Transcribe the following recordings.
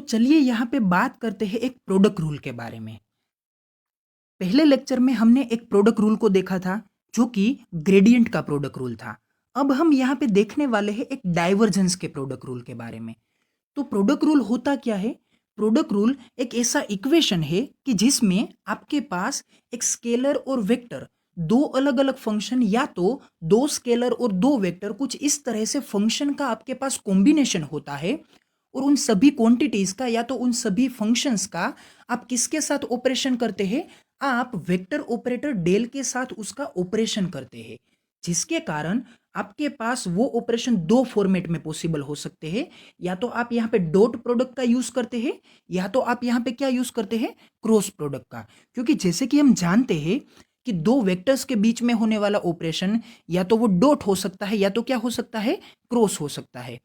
चलिए यहाँ पे बात करते हैं एक प्रोडक्ट रूल के बारे में। पहले लेक्चर में हमने एक प्रोडक्ट रूल को देखा था जो कि ग्रेडियंट का प्रोडक्ट रूल था। अब हम यहाँ पे देखने वाले हैं एक डाइवर्जेंस के प्रोडक्ट रूल के बारे में। तो प्रोडक्ट रूल होता क्या है? प्रोडक्ट रूल एक ऐसा इक्वेशन है कि जिसमें आपके पास एक स्केलर और वेक्टर दो अलग अलग फंक्शन या तो दो स्केलर और दो वेक्टर कुछ इस तरह से फंक्शन का आपके पास कॉम्बिनेशन होता है और उन सभी क्वांटिटीज का या तो उन सभी फंक्शंस का आप किसके साथ ऑपरेशन करते हैं? आप वेक्टर ऑपरेटर डेल के साथ उसका ऑपरेशन करते हैं, जिसके कारण आपके पास वो ऑपरेशन दो फॉर्मेट में पॉसिबल हो सकते हैं। या तो आप यहाँ पे डॉट प्रोडक्ट का यूज करते हैं या तो आप यहाँ पे क्या यूज करते हैं? क्रॉस प्रोडक्ट का। क्योंकि जैसे कि हम जानते हैं कि दो वेक्टर्स के बीच में होने वाला ऑपरेशन या तो वो डॉट हो सकता है या तो क्या हो सकता है? क्रॉस हो सकता है।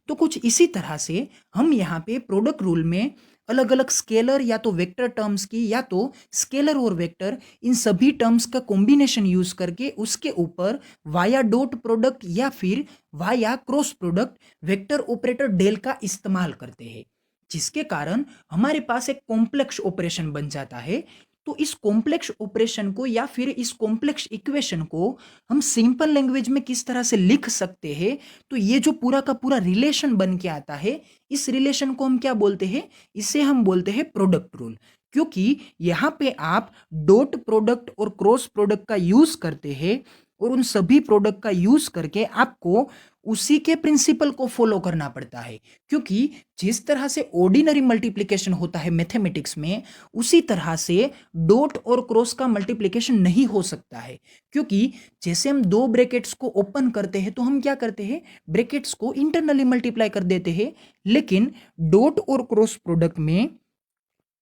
तो कुछ इसी तरह से हम यहाँ पे प्रोडक्ट रूल में अलग अलग स्केलर या तो वेक्टर टर्म्स की या तो स्केलर और वेक्टर इन सभी टर्म्स का कॉम्बिनेशन यूज करके उसके ऊपर वाया डॉट प्रोडक्ट या फिर via cross product vector operator del का इस्तेमाल करते हैं, जिसके कारण हमारे पास एक कॉम्प्लेक्स ऑपरेशन बन जाता है। तो इस कॉम्प्लेक्स ऑपरेशन को या फिर इस कॉम्प्लेक्स इक्वेशन को हम सिंपल लैंग्वेज में किस तरह से लिख सकते हैं? तो ये जो पूरा का पूरा रिलेशन बन के आता है, इस रिलेशन को हम क्या बोलते हैं? इसे हम बोलते हैं प्रोडक्ट रूल। क्योंकि यहाँ पे आप डॉट प्रोडक्ट और क्रॉस प्रोडक्ट का यूज करते हैं और उन सभी प्रोडक्ट का यूज करके आपको उसी के प्रिंसिपल को फॉलो करना पड़ता है। क्योंकि जिस तरह से ऑर्डिनरी मल्टीप्लिकेशन होता है मैथमेटिक्स में, उसी तरह से डॉट और क्रॉस का मल्टीप्लिकेशन नहीं हो सकता है। क्योंकि जैसे हम दो ब्रैकेट्स को ओपन करते हैं तो हम क्या करते हैं? ब्रैकेट्स को इंटरनली मल्टीप्लाई कर देते हैं। लेकिन डॉट और क्रॉस प्रोडक्ट में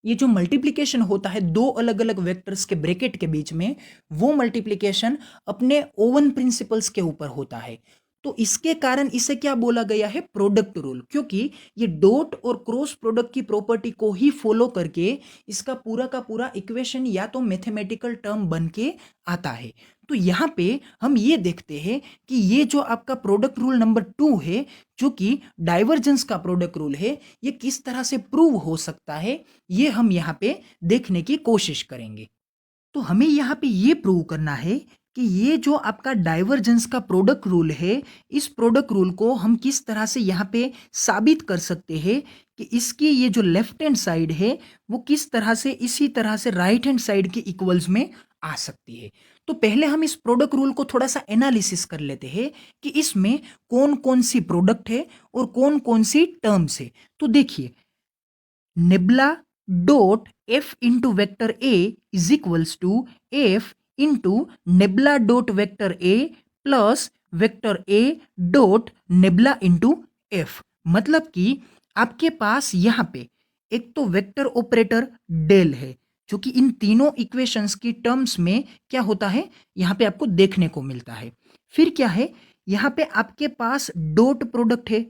ये जो मल्टीप्लिकेशन होता है दो अलग अलग वेक्टर्स के ब्रैकेट के बीच में, वो मल्टीप्लिकेशन अपने ओवन प्रिंसिपल्स के ऊपर होता है। तो इसके कारण इसे क्या बोला गया है? Product rule. क्योंकि ये डॉट और क्रॉस प्रोडक्ट की प्रॉपर्टी को ही फॉलो करके इसका पूरा का पूरा इक्वेशन या तो मैथमेटिकल टर्म बन के आता है। तो यहाँ पे हम ये देखते हैं कि ये जो आपका प्रोडक्ट रूल नंबर 2 है, जो कि डाइवर्जेंस का प्रोडक्ट रूल है, ये किस तरह से प्रूव हो सकता है, ये हम यहाँ पे देखने की कोशिश करेंगे। तो हमें यहाँ पे ये प्रूव करना है कि ये जो आपका डाइवर्जेंस का प्रोडक्ट रूल है, इस प्रोडक्ट रूल को हम किस तरह से यहाँ पे साबित कर सकते हैं कि इसकी ये जो लेफ्ट हैंड साइड है वो किस तरह से इसी तरह से राइट हैंड साइड के इक्वल्स में आ सकती है। तो पहले हम इस प्रोडक्ट रूल को थोड़ा सा एनालिसिस कर लेते हैं कि इसमें कौन कौन सी प्रोडक्ट है और कौन कौन सी टर्म्स है। तो देखिए, nebula dot F into vector A is equals to F into nebula dot vector A plus vector A dot nebula into F. मतलब कि आपके पास यहाँ पे एक तो वेक्टर ऑपरेटर डेल है जो कि इन तीनों इक्वेशंस की टर्म्स में क्या होता है, यहाँ पे आपको देखने को मिलता है। फिर क्या है, यहाँ पे आपके पास डॉट प्रोडक्ट है,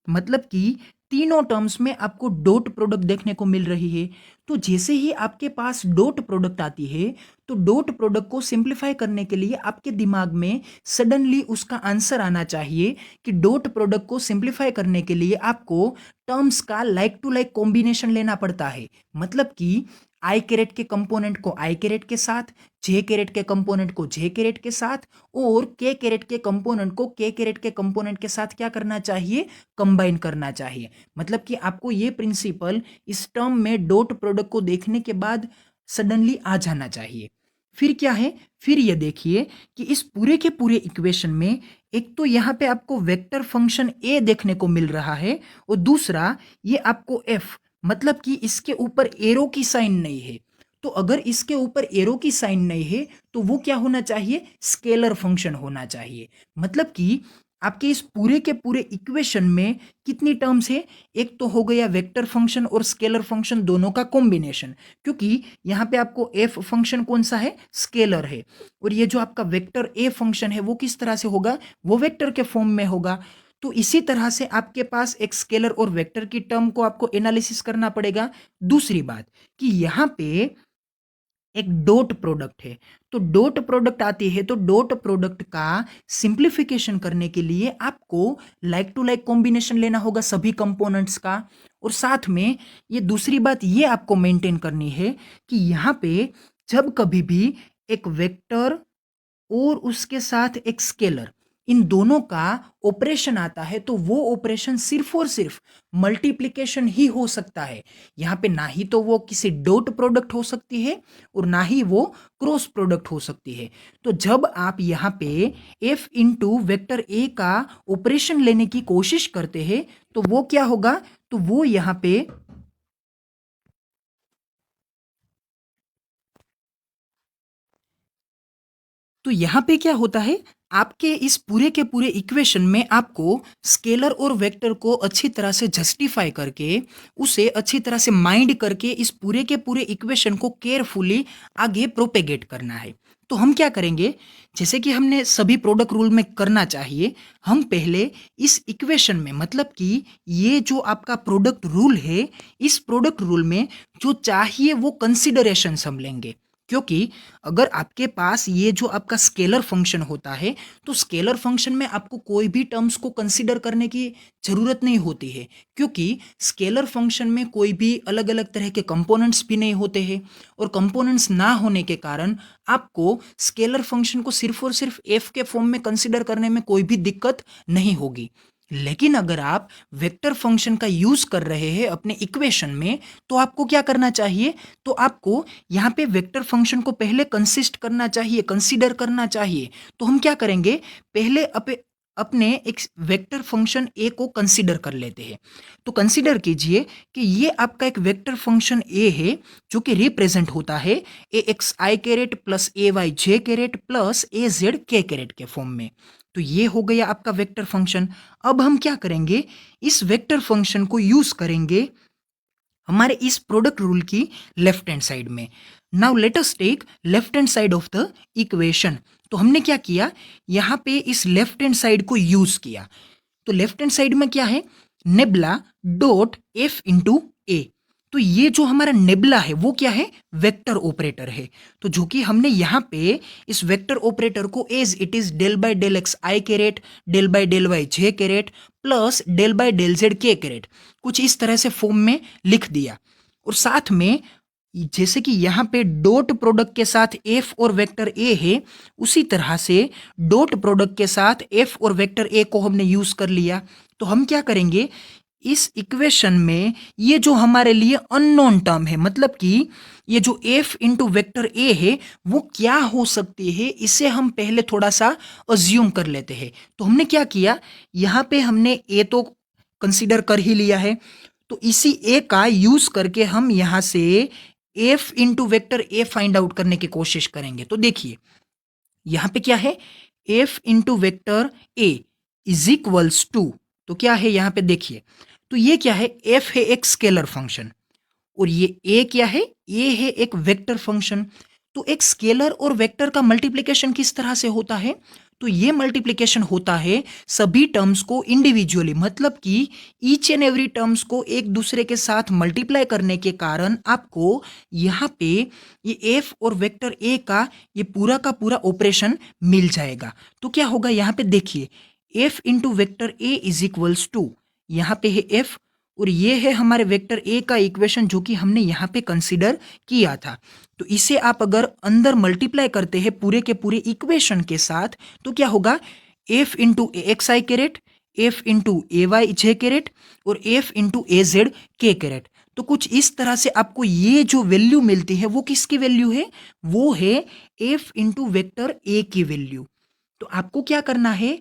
मतलब कि तीनों टर्म्स में आपको डॉट प्रोडक्ट देखने को मिल रही है। तो जैसे ही आपके पास डॉट प्रोडक्ट आती है तो डॉट प्रोडक्ट को सिंप्लीफाई करने के लिए आपके दिमाग में सडनली उसका आंसर आना चाहिए कि डॉट प्रोडक्ट को सिंप्लीफाई करने के लिए आपको टर्म्स का लाइक टू लाइक कॉम्बिनेशन लेना पड़ता है। मतलब कि आई कैरेट के कंपोनेंट को आई कैरेट के साथ, जे कैरेट के कंपोनेंट को जे कैरेट के साथ और के कैरेट के कंपोनेंट को के कैरेट के कंपोनेंट के साथ क्या करना चाहिए? कंबाइन करना चाहिए। मतलब कि आपको ये प्रिंसिपल इस टर्म में डॉट प्रोडक्ट को देखने के बाद सडनली आ जाना चाहिए। फिर क्या है, फिर ये देखिए कि इस पूरे के पूरे इक्वेशन में एक तो यहाँ पे आपको वेक्टर फंक्शन ए देखने को मिल रहा है और दूसरा ये आपको एफ, मतलब कि इसके ऊपर एरो की साइन नहीं है। तो अगर इसके ऊपर एरो की साइन नहीं है तो वो क्या होना चाहिए? स्केलर फंक्शन होना चाहिए। मतलब कि आपके इस पूरे के पूरे इक्वेशन में कितनी टर्म्स है? एक तो हो गया वेक्टर फंक्शन और स्केलर फंक्शन दोनों का कॉम्बिनेशन, क्योंकि यहाँ पे आपको एफ फंक्शन कौन सा है? स्केलर है। और ये जो आपका वेक्टर ए फंक्शन है वो किस तरह से होगा? वो वेक्टर के फॉर्म में होगा। तो इसी तरह से आपके पास एक स्केलर और वेक्टर की टर्म को आपको एनालिसिस करना पड़ेगा। दूसरी बात कि यहाँ पे एक डॉट प्रोडक्ट है। तो डॉट प्रोडक्ट आती है, तो डॉट प्रोडक्ट का सिंप्लीफिकेशन करने के लिए आपको लाइक टू लाइक कॉम्बिनेशन लेना होगा सभी कंपोनेंट्स का। और साथ में ये दूसरी बात ये आपको मेंटेन करनी है कि यहाँ पे जब कभी भी एक वेक्टर और उसके साथ एक स्केलर, इन दोनों का ऑपरेशन आता है तो वो ऑपरेशन सिर्फ और सिर्फ मल्टीप्लिकेशन ही हो सकता है। यहाँ पे ना ही तो वो किसी डॉट प्रोडक्ट हो सकती है और ना ही वो क्रॉस प्रोडक्ट हो सकती है। तो जब आप यहाँ पे एफ इंटू वेक्टर ए का ऑपरेशन लेने की कोशिश करते हैं तो वो क्या होगा, तो वो यहाँ पे तो यहाँ पे क्या होता है, आपके इस पूरे के पूरे इक्वेशन में आपको स्केलर और वेक्टर को अच्छी तरह से जस्टिफाई करके, उसे अच्छी तरह से माइंड करके इस पूरे के पूरे इक्वेशन को केयरफुली आगे प्रोपेगेट करना है। तो हम क्या करेंगे, जैसे कि हमने सभी प्रोडक्ट रूल में करना चाहिए, हम पहले इस इक्वेशन में, मतलब कि ये जो आपका प्रोडक्ट रूल है, इस प्रोडक्ट रूल में जो चाहिए वो कंसिडरेशंस हम लेंगे। क्योंकि अगर आपके पास ये जो आपका स्केलर फंक्शन होता है, तो स्केलर फंक्शन में आपको कोई भी टर्म्स को कंसीडर करने की ज़रूरत नहीं होती है, क्योंकि स्केलर फंक्शन में कोई भी अलग अलग तरह के कंपोनेंट्स भी नहीं होते हैं। और कंपोनेंट्स ना होने के कारण आपको स्केलर फंक्शन को सिर्फ और सिर्फ एफ के फॉर्म में कंसीडर करने में कोई भी दिक्कत नहीं होगी। लेकिन अगर आप वेक्टर फंक्शन का यूज कर रहे हैं अपने इक्वेशन में, तो आपको क्या करना चाहिए, तो आपको यहाँ पे वेक्टर फंक्शन को पहले कंसिस्ट करना चाहिए, कंसीडर करना चाहिए। तो हम क्या करेंगे, पहले अपने एक वेक्टर फंक्शन ए को कंसीडर कर लेते हैं। तो कंसीडर कीजिए कि ये आपका एक वेक्टर फंक्शन ए है, जो कि रिप्रेजेंट होता है ए X I caret plus A Y J caret plus A Z K caret के फॉर्म में। तो ये हो गया आपका वेक्टर फंक्शन। अब हम क्या करेंगे, इस वेक्टर फंक्शन को यूज करेंगे हमारे इस प्रोडक्ट रूल की लेफ्ट हैंड साइड में। Now let us take left hand side of the equation. तो हमने क्या किया, यहाँ पे इस लेफ्ट हैंड साइड को यूज किया। तो लेफ्ट हैंड साइड में क्या है, nabla dot F into A. तो ये जो हमारा नेबला है वो क्या है, वेक्टर ऑपरेटर है। तो जो कि हमने यहाँ पे इस वेक्टर ऑपरेटर को as it is del by del X I caret, del by del Y J caret plus del by del Z K caret, कुछ इस तरह से फॉर्म में लिख दिया। और साथ में जैसे कि यहाँ पे डॉट प्रोडक्ट के साथ एफ और वेक्टर ए है, उसी तरह से डॉट प्रोडक्ट के साथ एफ और वेक्टर ए को हमने यूज कर लिया। तो हम क्या करेंगे, इस इक्वेशन में ये जो हमारे लिए अननोन टर्म है, मतलब कि ये जो एफ इंटू वेक्टर ए है वो क्या हो सकती है, इसे हम पहले थोड़ा सा अज्यूम कर लेते हैं। तो हमने क्या किया, यहाँ पे हमने ए तो कंसीडर कर ही लिया है, तो इसी ए का यूज करके हम यहाँ से एफ इंटू वेक्टर ए फाइंड आउट करने की कोशिश करेंगे। तो देखिए यहाँ पे क्या है, F into vector A is equals to, तो क्या है यहाँ पे देखिए, तो ये क्या है, एफ है एक स्केलर फंक्शन और ये ए क्या है, ए है एक वेक्टर फंक्शन। तो एक स्केलर और वेक्टर का मल्टीप्लिकेशन किस तरह से होता है, तो ये मल्टीप्लिकेशन होता है सभी टर्म्स को इंडिविजुअली, मतलब कि ईच एंड एवरी टर्म्स को एक दूसरे के साथ मल्टीप्लाई करने के कारण आपको यहाँ पे ये एफ और वेक्टर ए का ये पूरा का पूरा ऑपरेशन मिल जाएगा। तो क्या होगा, यहाँ पे देखिए F into vector A is equals to, यहाँ पे है एफ और ये है हमारे वेक्टर ए का इक्वेशन जो कि हमने यहाँ पे कंसीडर किया था। तो इसे आप अगर अंदर मल्टीप्लाई करते हैं पूरे के पूरे इक्वेशन के साथ, तो क्या होगा, F into A X I carat, F into A Y J caret और F into A Z K carat. तो कुछ इस तरह से आपको ये जो वैल्यू मिलती है वो किसकी वैल्यू है, वो है एफ इंटू वेक्टर ए की वैल्यू। तो आपको क्या करना है,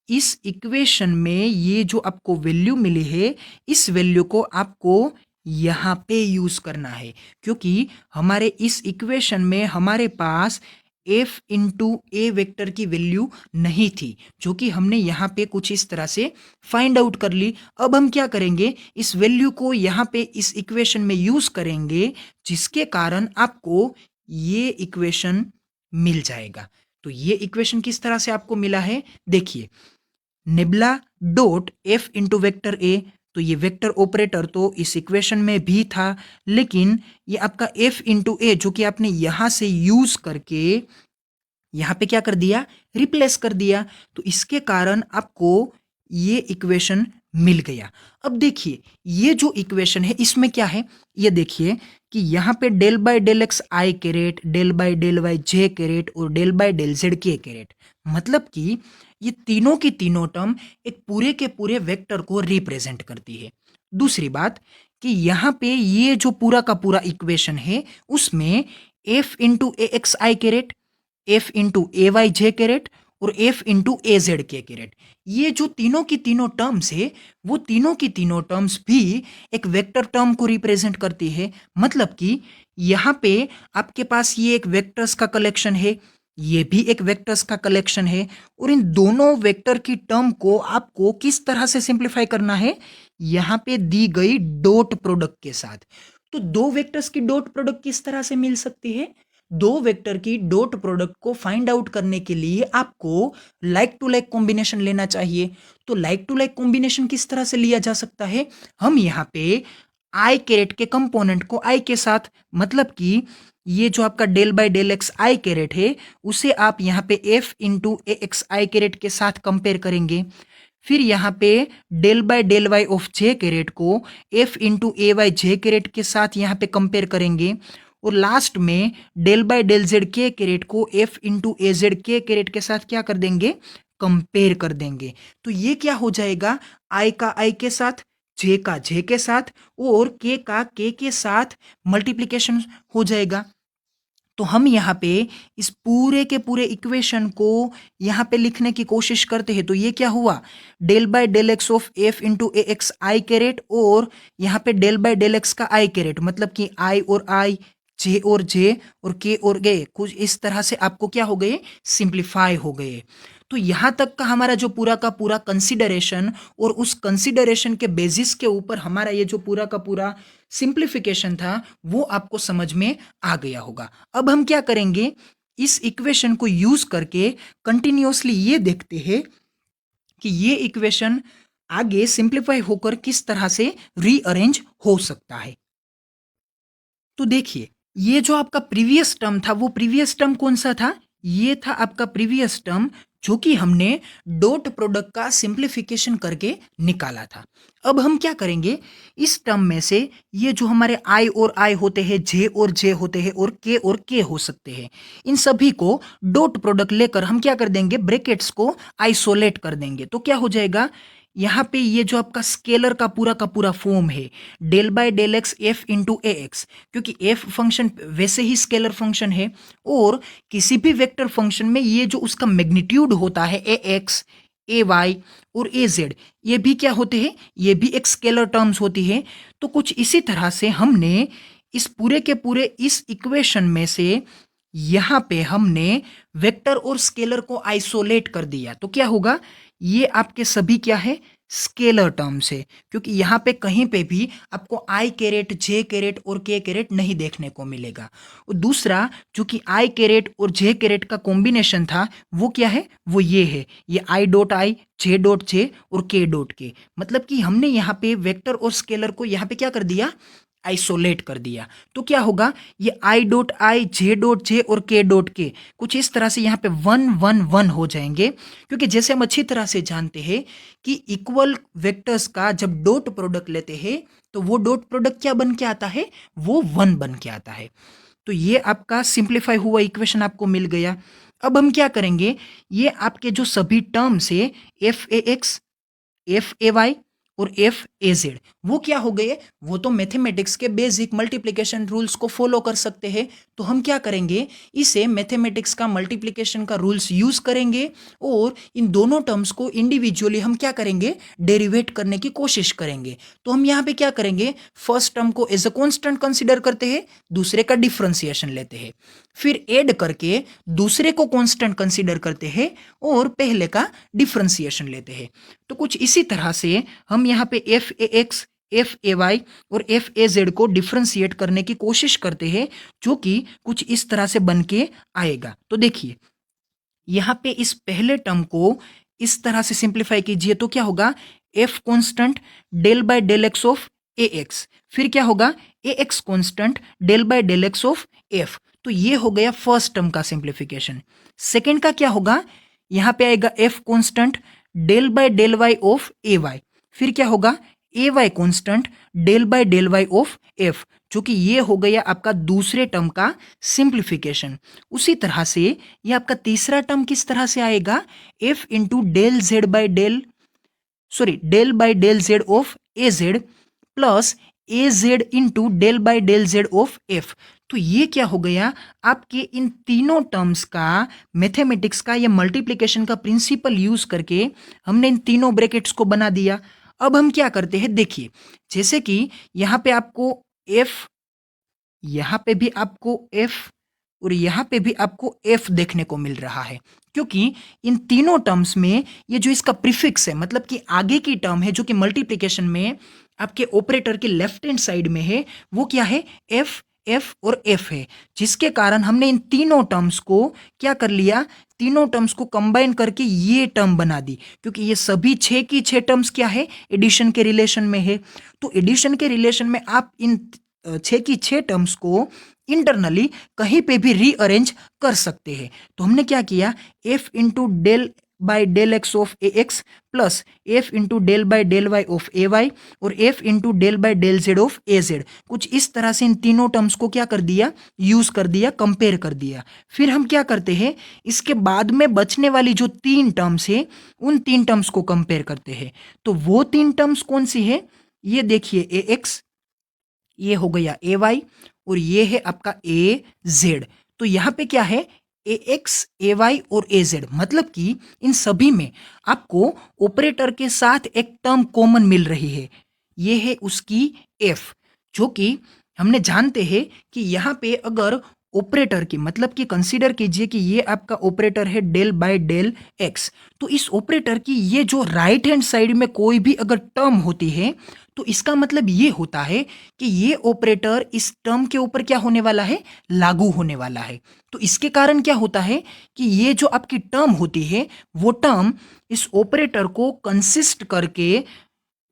इस इक्वेशन में ये जो आपको वैल्यू मिली है, इस वैल्यू को आपको यहाँ पे यूज करना है, क्योंकि हमारे इस इक्वेशन में हमारे पास एफ इंटू ए वेक्टर की वैल्यू नहीं थी, जो कि हमने यहाँ पे कुछ इस तरह से फाइंड आउट कर ली। अब हम क्या करेंगे, इस वैल्यू को यहाँ पे इस इक्वेशन में यूज करेंगे, जिसके कारण आपको ये इक्वेशन मिल जाएगा। तो ये इक्वेशन किस तरह से आपको मिला है, देखिए nebula dot F into vector A, तो ये वेक्टर ऑपरेटर तो इस इक्वेशन में भी था, लेकिन ये आपका f इंटू ए जो कि आपने यहां से यूज करके यहां पे क्या कर दिया, रिप्लेस कर दिया। तो इसके कारण आपको ये इक्वेशन मिल गया। अब देखिए ये जो इक्वेशन है इसमें क्या है, ये देखिए कि यहाँ पे del by del X I caret, del by del Y J caret और del by del Z K caret, मतलब कि ये तीनों की तीनों टर्म एक पूरे के पूरे वेक्टर को रिप्रेजेंट करती है। दूसरी बात कि यहाँ पे ये जो पूरा का पूरा इक्वेशन है उसमें F into A X I carat, F into A Y J caret और F into A Z K carat, ये जो तीनों की तीनों टर्म्स है वो तीनों की तीनों टर्म्स भी एक वेक्टर टर्म को रिप्रेजेंट करती है। मतलब कि यहाँ पे आपके पास ये एक वेक्टर्स का कलेक्शन है, ये भी एक वेक्टर्स का कलेक्शन है, और इन दोनों वेक्टर की टर्म को आपको किस तरह से सिंप्लीफाई करना है, यहाँ पे दी गई डॉट प्रोडक्ट के साथ। तो दो वेक्टर्स की डॉट प्रोडक्ट किस तरह से मिल सकती है, दो वेक्टर की डॉट प्रोडक्ट को फाइंड आउट करने के लिए आपको लाइक टू लाइक कॉम्बिनेशन लेना चाहिए। तो लाइक टू लाइक कॉम्बिनेशन किस तरह से लिया जा सकता है, हम यहाँ पे आई कैरेट के कंपोनेंट को आई के साथ, मतलब कि ये जो आपका del by del X I caret है उसे आप यहाँ पे F into A X I caret के साथ कंपेयर करेंगे। फिर यहाँ पे del by del Y of J caret को F into A Y J caret के साथ यहाँ पे कंपेयर करेंगे। और लास्ट में del by del Z K caret को F into A Z K caret के साथ क्या कर देंगे, कंपेयर कर देंगे। तो ये क्या हो जाएगा, आई का आई के साथ, जे का जे के साथ और के का के साथ मल्टीप्लीकेशन हो जाएगा। तो हम यहाँ पे इस पूरे के पूरे इक्वेशन को यहाँ पे लिखने की कोशिश करते हैं। तो ये क्या हुआ, del by del X of F into A X I caret और यहाँ पे डेल बाय डेल एक्स का आई कैरेट, मतलब कि आई और आई, जे और जे और के और गे, कुछ इस तरह से आपको क्या हो गए, सिंप्लीफाई हो गए। तो यहाँ तक का हमारा जो पूरा का पूरा कंसिडरेशन और उस कंसिडरेशन के बेसिस के ऊपर हमारा ये जो पूरा का पूरा सिंप्लीफिकेशन था वो आपको समझ में आ गया होगा। अब हम क्या करेंगे, इस इक्वेशन को यूज करके कंटिन्यूअसली ये देखते हैं कि ये इक्वेशन आगे सिंप्लीफाई होकर किस तरह से रीअरेंज हो सकता है। तो देखिए ये जो आपका प्रीवियस टर्म था वो प्रीवियस टर्म कौन सा था, ये था आपका प्रीवियस टर्म जो कि हमने डॉट प्रोडक्ट का सिंप्लीफिकेशन करके निकाला था। अब हम क्या करेंगे, इस टर्म में से ये जो हमारे आई और आई होते हैं, जे और जे होते हैं और के हो सकते हैं, इन सभी को डॉट प्रोडक्ट लेकर हम क्या कर देंगे, ब्रैकेट्स को आइसोलेट कर देंगे। तो क्या हो जाएगा, यहाँ पे ये जो आपका स्केलर का पूरा फॉर्म है del by del X F into A X, क्योंकि एफ फंक्शन वैसे ही स्केलर फंक्शन है और किसी भी वेक्टर फंक्शन में ये जो उसका मैग्नीट्यूड होता है ए एक्स, ए वाई और ए जेड, ये भी क्या होते हैं, ये भी एक स्केलर टर्म्स होती है। तो कुछ इसी तरह से हमने इस पूरे के पूरे इस इक्वेशन में से यहाँ पे हमने वेक्टर और स्केलर को आइसोलेट कर दिया। तो क्या होगा, ये आपके सभी क्या है, स्केलर टर्म्स है, क्योंकि यहाँ पे कहीं पे भी आपको आई कैरेट, जे कैरेट और के कैरेट नहीं देखने को मिलेगा। और दूसरा जो कि आई कैरेट और जे कैरेट का कॉम्बिनेशन था वो क्या है, वो ये है, ये I dot I, J dot J और के डॉट के, मतलब कि हमने यहाँ पे वेक्टर और स्केलर को यहाँ पे क्या कर दिया, आइसोलेट कर दिया। तो क्या होगा, ये I dot I, J dot J और के डॉट के कुछ इस तरह से यहाँ पे 1 1 1 हो जाएंगे, क्योंकि जैसे हम अच्छी तरह से जानते हैं कि इक्वल वेक्टर्स का जब डॉट प्रोडक्ट लेते हैं तो वो डॉट प्रोडक्ट क्या बन के आता है, वो 1 बन के आता है। तो ये आपका सिंप्लीफाई हुआ इक्वेशन आपको मिल गया। अब हम क्या करेंगे, ये आपके जो सभी टर्म्स है F A X, F A Y और एफ ए जेड, वो क्या हो गए, वो तो मैथमेटिक्स के बेसिक मल्टीप्लिकेशन रूल्स को फॉलो कर सकते हैं। तो हम क्या करेंगे, इसे मैथमेटिक्स का मल्टीप्लिकेशन का रूल्स यूज करेंगे और इन दोनों टर्म्स को इंडिविजुअली हम क्या करेंगे, डेरिवेट करने की कोशिश करेंगे। तो हम यहाँ पे क्या करेंगे, फर्स्ट टर्म को एज अ कॉन्स्टेंट कंसिडर करते हैं, दूसरे का डिफ्रेंसिएशन लेते हैं, फिर ऐड करके दूसरे को कांस्टेंट कंसीडर करते हैं और पहले का डिफरेंशिएशन लेते हैं। तो कुछ इसी तरह से हम यहाँ पे F A X, F A Y और एफ ए जेड को डिफरेंशिएट करने की कोशिश करते हैं, जो कि कुछ इस तरह से बन के आएगा। तो देखिए यहाँ पे इस पहले टर्म को इस तरह से सिंप्लीफाई कीजिए तो क्या होगा, F constant del by del X of A X, फिर क्या होगा A X constant del by del X of F. तो ये हो गया फर्स्ट टर्म का सिंप्लीफिकेशन। सेकेंड का क्या होगा, यहां पे आएगा F constant del by del Y of A Y, फिर क्या होगा A Y constant del by del Y of F, जो कि ये हो गया आपका दूसरे टर्म का सिंप्लीफिकेशन। उसी तरह से ये आपका तीसरा टर्म किस तरह से आएगा, F into del Z by del by del Z of A Z plus A Z into del by del Z of F. तो ये क्या हो गया, आपके इन तीनों टर्म्स का मैथमेटिक्स का या मल्टीप्लिकेशन का प्रिंसिपल यूज करके हमने इन तीनों ब्रैकेट्स को बना दिया। अब हम क्या करते हैं, देखिए जैसे कि यहां पे आपको एफ, यहां पे भी आपको एफ और यहां पे भी आपको एफ देखने को मिल रहा है, क्योंकि इन तीनों टर्म्स में ये जो इसका प्रीफिक्स है, मतलब कि आगे की टर्म है जो कि मल्टीप्लिकेशन में आपके ऑपरेटर के लेफ्ट हैंड साइड में है, वो क्या है एफ, एफ और एफ है, जिसके कारण हमने इन तीनों टर्म्स को क्या कर लिया, तीनों टर्म्स को कंबाइन करके ये टर्म बना दी, क्योंकि ये सभी छह की छह टर्म्स क्या है, एडिशन के रिलेशन में है। तो एडिशन के रिलेशन में आप इन छह की छह टर्म्स को इंटरनली कहीं पे भी रीअरेंज कर सकते हैं। तो हमने क्या किया, F into del by del X of A X plus F into del by del Y of A Y और F into del by del Z of A Z, कुछ इस तरह से इन तीनों टर्म्स को क्या कर दिया, यूज कर दिया, कंपेयर कर दिया। फिर हम क्या करते हैं, इसके बाद में बचने वाली जो तीन टर्म्स है उन तीन टर्म्स को कंपेयर करते हैं। तो वो तीन टर्म्स कौन सी है, ये देखिए ए एक्स, ये हो गया ए वाई और ये है आपका ए जेड। तो यहां पे क्या है, ए एक्स ए वाई और ए जेड, मतलब कि इन सभी में आपको ऑपरेटर के साथ एक टर्म कॉमन मिल रही है, ये है उसकी एफ, जो कि हमने जानते हैं कि यहां पे अगर ऑपरेटर की, मतलब कि कंसीडर कीजिए कि ये आपका ऑपरेटर है डेल बाय डेल एक्स, तो इस ऑपरेटर की ये जो राइट हैंड साइड में कोई भी अगर टर्म होती है तो इसका मतलब ये होता है कि ये ऑपरेटर इस टर्म के ऊपर क्या होने वाला है, लागू होने वाला है। तो इसके कारण क्या होता है कि ये जो आपकी टर्म होती है वो टर्म इस ऑपरेटर को कंसिस्ट करके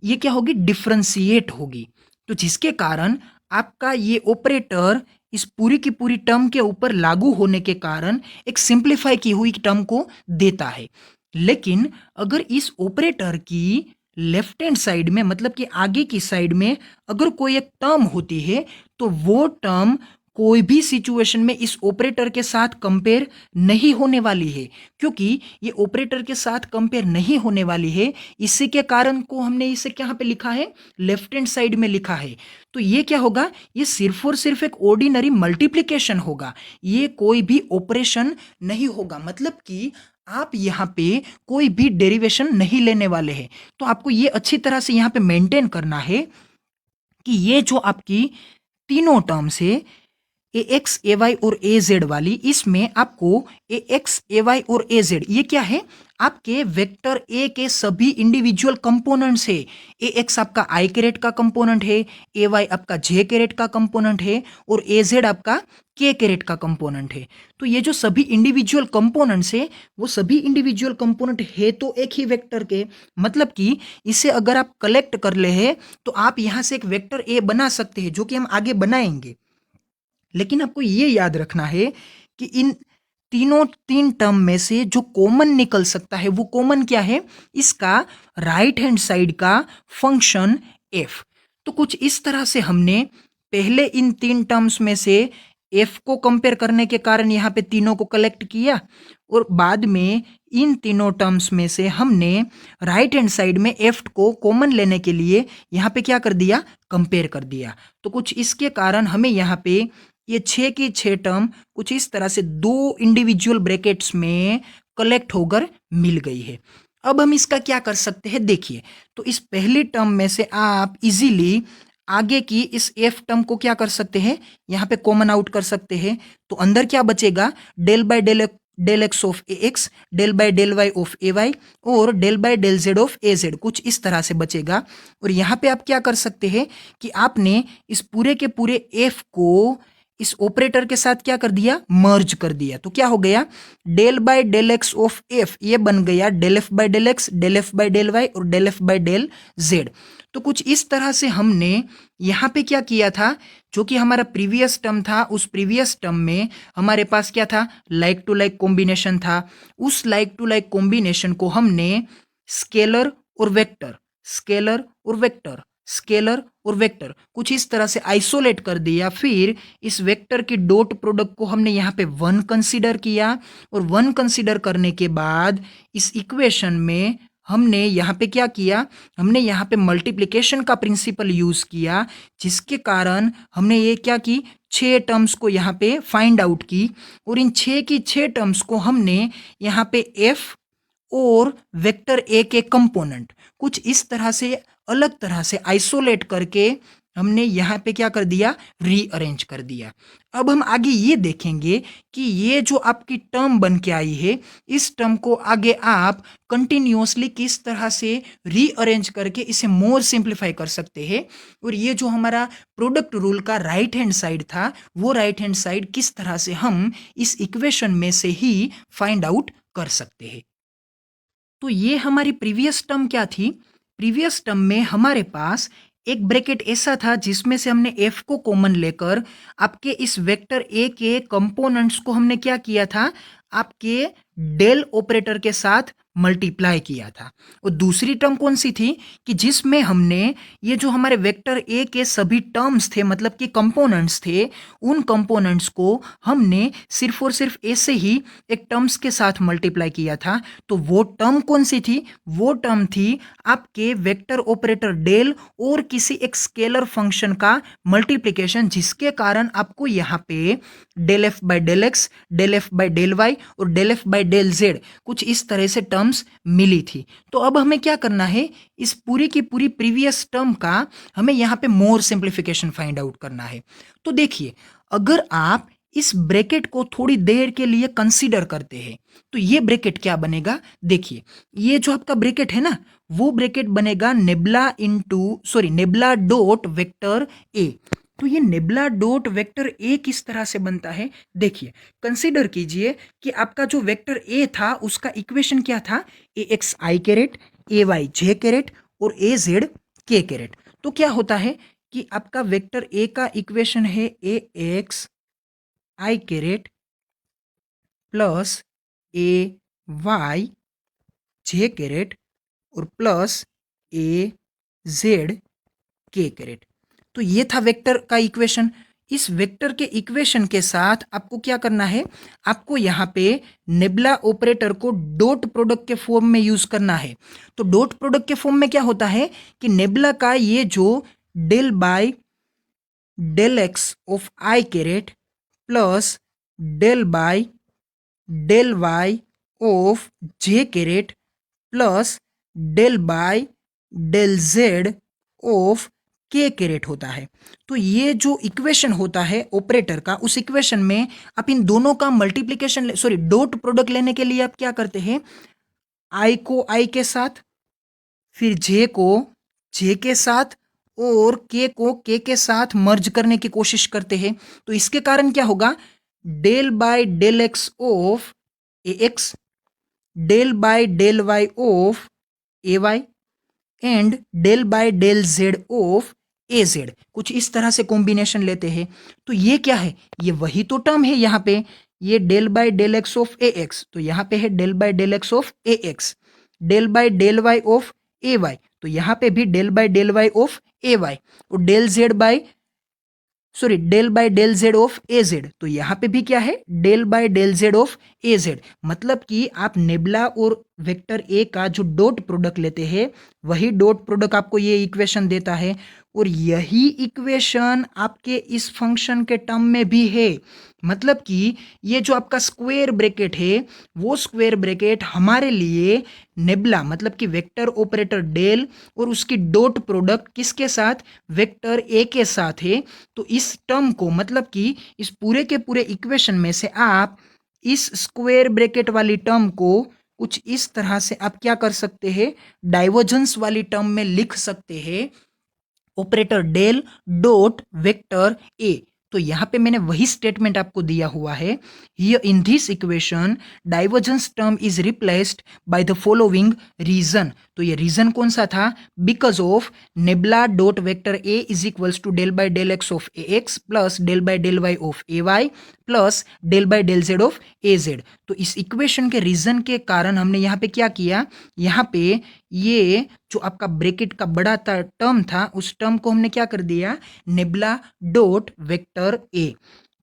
ये क्या होगी, डिफरेंशिएट होगी। तो जिसके कारण आपका ये ऑपरेटर इस पूरी की पूरी टर्म के ऊपर लागू होने के कारण एक सिंप्लीफाई की हुई टर्म को देता है। लेकिन अगर इस ऑपरेटर की लेफ्ट हैंड साइड में, मतलब कि आगे की साइड में अगर कोई एक टर्म होती है तो वो टर्म कोई भी सिचुएशन में इस ऑपरेटर के साथ कंपेयर नहीं होने वाली है, क्योंकि ये ऑपरेटर के साथ कंपेयर नहीं होने वाली है। इसी के कारण को हमने इसे कहाँ पे लिखा है, लेफ्ट हैंड साइड में लिखा है। तो ये क्या होगा, ये सिर्फ और सिर्फ एक ऑर्डिनरी मल्टीप्लिकेशन होगा, ये कोई भी ऑपरेशन नहीं होगा, मतलब कि आप यहाँ पे कोई भी डेरिवेशन नहीं लेने वाले हैं। तो आपको ये अच्छी तरह से यहाँ पे मेंटेन करना है कि ये जो आपकी तीनों टर्म्स है, ए एक्स ए वाई और ए जेड वाली, इसमें आपको ए एक्स ए वाई और ए जेड ये क्या है, आपके वेक्टर ए के सभी इंडिविजुअल कंपोनेंट्स है। ए एक्स आपका आई कैरेट का कंपोनेंट है, ए वाई आपका जे कैरेट का कंपोनेंट है और ए जेड आपका के कैरेट का कंपोनेंट है। तो ये जो सभी इंडिविजुअल कंपोनेंट्स है वो सभी इंडिविजुअल कंपोनेंट है तो एक ही वेक्टर के, मतलब कि इसे अगर आप कलेक्ट कर ले हैं तो आप यहां से एक वेक्टर ए बना सकते हैं, जो कि हम आगे बनाएंगे। लेकिन आपको ये याद रखना है कि इन तीन टर्म में से जो कॉमन निकल सकता है वो कॉमन क्या है, इसका राइट हैंड साइड का फंक्शन एफ। तो कुछ इस तरह से हमने पहले इन तीन टर्म्स में से एफ को कंपेयर करने के कारण यहाँ पे तीनों को कलेक्ट किया और बाद में इन तीनों टर्म्स में से हमने राइट हैंड साइड में एफ को कॉमन लेने के लिए यहाँ पे क्या कर दिया, कंपेयर कर दिया। तो कुछ इसके कारण हमें यहाँ पे ये छह की छह टर्म कुछ इस तरह से दो इंडिविजुअल ब्रैकेट्स में कलेक्ट होकर मिल गई है। अब हम इसका क्या कर सकते हैं, देखिए तो इस पहली टर्म में से आप इजीली आगे की इस एफ टर्म को क्या कर सकते हैं, यहाँ पे कॉमन आउट कर सकते हैं। तो अंदर क्या बचेगा, del by del X of A X, del by del Y of A Y और del by del Z of A Z, कुछ इस तरह से बचेगा। और यहाँ पे आप क्या कर सकते हैं कि आपने इस पूरे के पूरे एफ को इस ऑपरेटर के साथ क्या कर दिया, मर्ज कर दिया। तो क्या हो गया, del by del X of F ये बन गया del F by del X, del F by del Y और del F by del Z. तो कुछ इस तरह से हमने यहाँ पे क्या किया था, जो कि हमारा प्रीवियस टर्म था, उस प्रीवियस टर्म में हमारे पास क्या था, लाइक टू लाइक कॉम्बिनेशन था। उस लाइक टू लाइक कॉम्बिनेशन को हमने स्केलर और वेक्टर, स्केलर और वेक्टर, स्केलर और वेक्टर कुछ इस तरह से आइसोलेट कर दिया। फिर इस वेक्टर की डॉट प्रोडक्ट को हमने यहाँ पे 1 कंसीडर किया, और 1 कंसीडर करने के बाद इस इक्वेशन में हमने यहाँ पे क्या किया, हमने यहाँ पे मल्टीप्लिकेशन का प्रिंसिपल यूज किया, जिसके कारण हमने ये क्या की, 6 टर्म्स को यहाँ पे फाइंड आउट की, और इन 6 की 6 टर्म्स को हमने यहाँ पे एफ और वेक्टर ए के कंपोनेंट कुछ इस तरह से अलग तरह से आइसोलेट करके हमने यहाँ पे क्या कर दिया, रीअरेंज कर दिया। अब हम आगे ये देखेंगे कि ये जो आपकी टर्म बन के आई है, इस टर्म को आगे आप कंटिन्यूअसली किस तरह से रीअरेंज करके इसे मोर सिंप्लीफाई कर सकते हैं, और ये जो हमारा प्रोडक्ट रूल का राइट हैंड साइड था, वो राइट हैंड साइड किस तरह से हम इस इक्वेशन में से ही फाइंड आउट कर सकते हैं। तो ये हमारी प्रीवियस टर्म क्या थी, प्रीवियस टर्म में हमारे पास एक ब्रैकेट ऐसा था जिसमें से हमने एफ को कॉमन लेकर आपके इस वेक्टर ए के कंपोनेंट्स को हमने क्या किया था, आपके डेल ऑपरेटर के साथ मल्टीप्लाई किया था। और दूसरी टर्म कौन सी थी कि जिसमें हमने ये जो हमारे वेक्टर ए के सभी टर्म्स थे, मतलब कि कंपोनेंट्स थे, उन कंपोनेंट्स को हमने सिर्फ और सिर्फ ऐसे ही एक टर्म्स के साथ मल्टीप्लाई किया था। तो वो टर्म कौन सी थी, वो टर्म थी आपके वेक्टर ऑपरेटर डेल और किसी एक स्केलर फंक्शन का मल्टीप्लिकेशन, जिसके कारण आपको यहाँ पे del F by del X, del F by del Y और del F by del Z कुछ इस तरह से टर्म्स मिली थी। तो अब हमें क्या करना है, इस पूरी की पूरी प्रीवियस टर्म का हमें यहाँ पे मोर सिंप्लीफिकेशन फाइंड आउट करना है। तो देखिए, अगर आप इस ब्रैकेट को थोड़ी देर के लिए कंसीडर करते हैं तो ये ब्रैकेट क्या बनेगा, देखिए ये जो आपका ब्रैकेट है ना, वो ब्रैकेट बनेगा नेबुला डॉट वेक्टर ए। तो ये नेबुला डॉट वेक्टर ए किस तरह से बनता है, देखिए कंसीडर कीजिए कि आपका जो वेक्टर ए था उसका इक्वेशन क्या था, ए X I carat, A Y J caret और ए जेड के कैरेट। तो क्या होता है कि आपका वेक्टर ए का इक्वेशन है ए X I caret plus A Y J caret और plus A Z K carat. तो ये था वेक्टर का इक्वेशन। इस वेक्टर के इक्वेशन के साथ आपको क्या करना है, आपको यहाँ पे nebula operator co dot product के फॉर्म में यूज करना है। तो डॉट प्रोडक्ट के फॉर्म में क्या होता है कि नेबुला का ये जो del by del X of I caret plus del by del Y of J caret plus del by del Z of K caret होता है। तो ये जो इक्वेशन होता है ऑपरेटर का, उस इक्वेशन में आप इन दोनों का मल्टीप्लिकेशन डॉट प्रोडक्ट लेने के लिए आप क्या करते हैं, आई को आई के साथ, फिर जे को जे के साथ और के को के साथ मर्ज करने की कोशिश करते हैं। तो इसके कारण क्या होगा, del by del X of A X, del by del Y of A Y and del by del Z of A Z, कुछ इस तरह से कॉम्बिनेशन लेते हैं। तो ये क्या है, ये वही तो टर्म है यहाँ पे, ये del by del X of A X, तो यहाँ पे है del by del X of A X, del by del Y of A Y, तो यहाँ पे भी del by del Y of A Y, और del by del Z of A Z, तो यहाँ पे भी क्या है, del by del Z of A Z. मतलब कि आप नेबुला और वेक्टर ए का जो डॉट प्रोडक्ट लेते हैं, वही डॉट प्रोडक्ट आपको ये इक्वेशन देता है, और यही इक्वेशन आपके इस फंक्शन के टर्म में भी है। मतलब कि ये जो आपका स्क्वायर ब्रैकेट है, वो स्क्वायर ब्रैकेट हमारे लिए नेबुला मतलब कि वेक्टर ऑपरेटर डेल और उसकी डॉट प्रोडक्ट किसके साथ, वेक्टर ए के साथ है। तो इस टर्म को मतलब कि इस पूरे के पूरे इक्वेशन में से आप इस स्क्वायर ब्रैकेट वाली टर्म को कुछ इस तरह से आप क्या कर सकते हैं, डाइवर्जेंस वाली टर्म में लिख सकते हैं, operator del dot vector A. तो यहाँ पे मैंने वही स्टेटमेंट आपको दिया हुआ है, here in this equation divergence term is replaced by the following reason. तो ये रीजन कौन सा था? Because of nabla dot vector A is equals to del by del X of A X plus del by del Y of A Y plus del by del Z of A Z. तो इस equation के reason के कारण हमने यहाँ पे क्या किया, यहाँ पे ये जो आपका ब्रैकेट का बड़ा टर्म था उस टर्म को हमने क्या कर दिया, नेबला डॉट वेक्टर ए।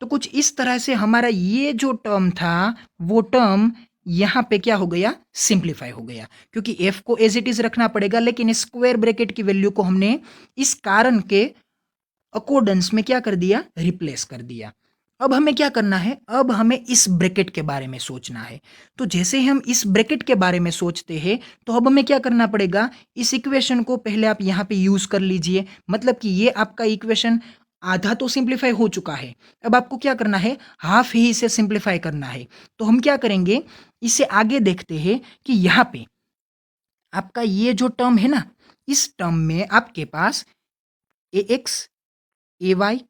तो कुछ इस तरह से हमारा ये जो टर्म था वो टर्म यहाँ पे क्या हो गया, सिंप्लीफाई हो गया, क्योंकि एफ को एज इट इज रखना पड़ेगा लेकिन स्क्वायर ब्रैकेट की वैल्यू को हमने इस कारण के अकॉर्डेंस में क्या कर दिया, रिप्लेस कर दिया। अब हमें क्या करना है, अब हमें इस ब्रैकेट के बारे में सोचना है। तो जैसे ही हम इस ब्रैकेट के बारे में सोचते हैं तो अब हमें क्या करना पड़ेगा, इस इक्वेशन को पहले आप यहाँ पे यूज कर लीजिए, मतलब कि ये आपका इक्वेशन आधा तो सिंप्लीफाई हो चुका है, अब आपको क्या करना है, हाफ ही इसे सिंप्लीफाई करना है। तो हम क्या करेंगे, इसे आगे देखते हैं कि यहाँ पे आपका ये जो टर्म है ना, इस टर्म में आपके पास ए एक्स ए वाई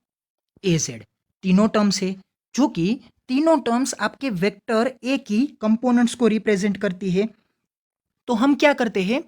ए जेड तीनों टर्म्स है, जो कि तीनों टर्म्स आपके वेक्टर ए की कंपोनेंट्स को रिप्रेजेंट करती है। तो हम क्या करते हैं,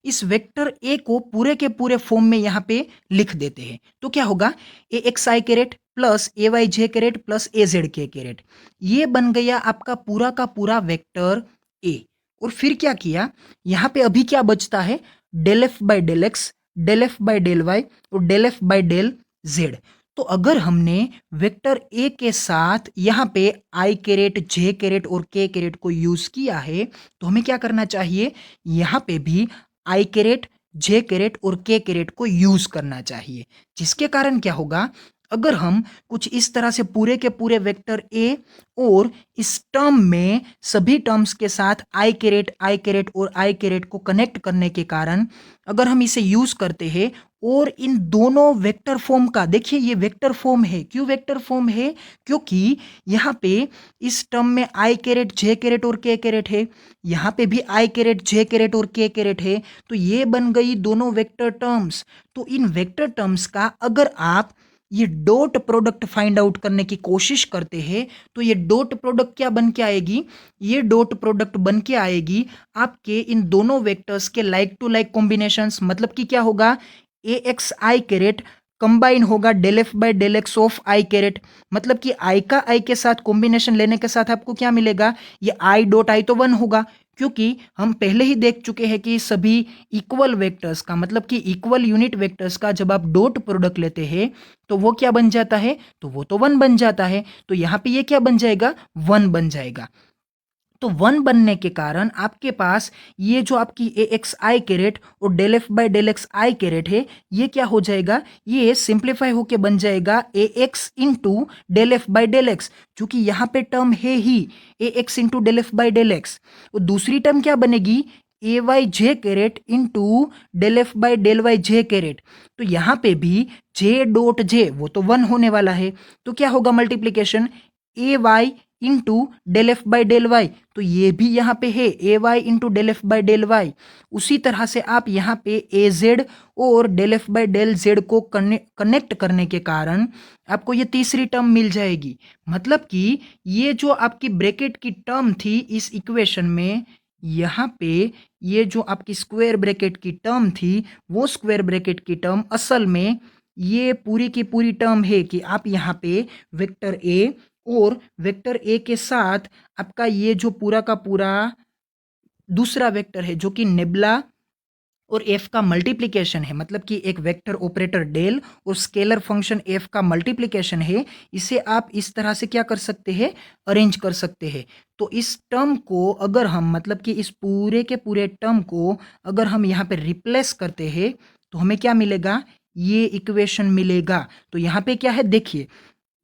इस वेक्टर ए को पूरे के पूरे फॉर्म में यहाँ पे लिख देते हैं। तो क्या होगा, A X I caret plus A Y J caret plus A Z K carat, ये बन गया आपका पूरा का पूरा वेक्टर ए। और फिर क्या किया, यहाँ पे अभी क्या बचता है, del F by del X, del F by del Y और del F by del Z. तो अगर हमने वेक्टर ए के साथ यहाँ पे आई कैरेट जे कैरेट और के कैरेट को यूज किया है तो हमें क्या करना चाहिए, यहाँ पे भी आई कैरेट जे कैरेट और के कैरेट को यूज करना चाहिए। जिसके कारण क्या होगा, अगर हम कुछ इस तरह से पूरे के पूरे वेक्टर ए और इस टर्म में सभी टर्म्स के साथ आई कैरेट और आई कैरेट को कनेक्ट करने के कारण अगर हम इसे यूज करते हैं और इन दोनों वेक्टर फॉर्म का, देखिए ये वेक्टर फॉर्म है, क्यों वेक्टर फॉर्म है, क्योंकि यहाँ पे इस टर्म में आई कैरेट जे कैरेट और के कैरेट है, यहाँ पे भी आई कैरेट जे कैरेट और के कैरेट है, तो ये बन गई दोनों वेक्टर टर्म्स। तो इन वेक्टर टर्म्स का अगर आप ये डॉट प्रोडक्ट फाइंड आउट करने की कोशिश करते हैं तो ये डॉट प्रोडक्ट क्या बन के आएगी, ये डॉट प्रोडक्ट बन के आएगी आपके इन दोनों वेक्टर्स के लाइक टू लाइक कॉम्बिनेशंस। मतलब कि क्या होगा, A X I caret combine होगा del F by del X of I caret, मतलब कि आई का आई के साथ कॉम्बिनेशन लेने के साथ आपको क्या मिलेगा, ये आई डॉट आई तो 1 होगा, क्योंकि हम पहले ही देख चुके हैं कि सभी इक्वल वेक्टर्स का, मतलब कि इक्वल यूनिट वेक्टर्स का जब आप डॉट प्रोडक्ट लेते हैं तो वो क्या बन जाता है, तो वो तो 1 बन जाता है। तो यहाँ पे ये क्या बन जाएगा, 1 बन जाएगा। तो 1 बनने के कारण आपके पास ये जो आपकी ए एक्स आई कैरेट और del F by del X I caret है, ये क्या हो जाएगा, ये सिंप्लीफाई होके बन जाएगा A X into del F by del X, क्योंकि यहाँ पे टर्म है ही A X into del F by del X. और दूसरी टर्म क्या बनेगी, A Y J caret into del F by del Y J caret. तो यहाँ पे भी जे डॉट जे वो तो 1 होने वाला है, तो क्या होगा multiplication A Y into del F by del Y, तो ये भी यहाँ पे है A Y into del F by del Y. उसी तरह से आप यहाँ पे ए जेड और del F by del Z को कनेक्ट करने के कारण आपको ये तीसरी टर्म मिल जाएगी। मतलब कि ये जो आपकी ब्रैकेट की टर्म थी इस इक्वेशन में, यहाँ पे ये जो आपकी स्क्वायर ब्रैकेट की टर्म थी वो स्क्वायर ब्रैकेट की टर्म असल में ये पूरी की पूरी टर्म है कि आप यहाँ पे वेक्टर ए और वेक्टर ए के साथ आपका ये जो पूरा का पूरा दूसरा वेक्टर है जो कि नेबला और एफ का मल्टीप्लिकेशन है, मतलब कि एक वेक्टर ऑपरेटर डेल और स्केलर फंक्शन एफ का मल्टीप्लिकेशन है, इसे आप इस तरह से क्या कर सकते हैं, अरेंज कर सकते हैं। तो इस टर्म को अगर हम, मतलब कि इस पूरे के पूरे टर्म को अगर हम यहाँ पे रिप्लेस करते हैं तो हमें क्या मिलेगा, ये इक्वेशन मिलेगा। तो यहाँ पे क्या है, देखिए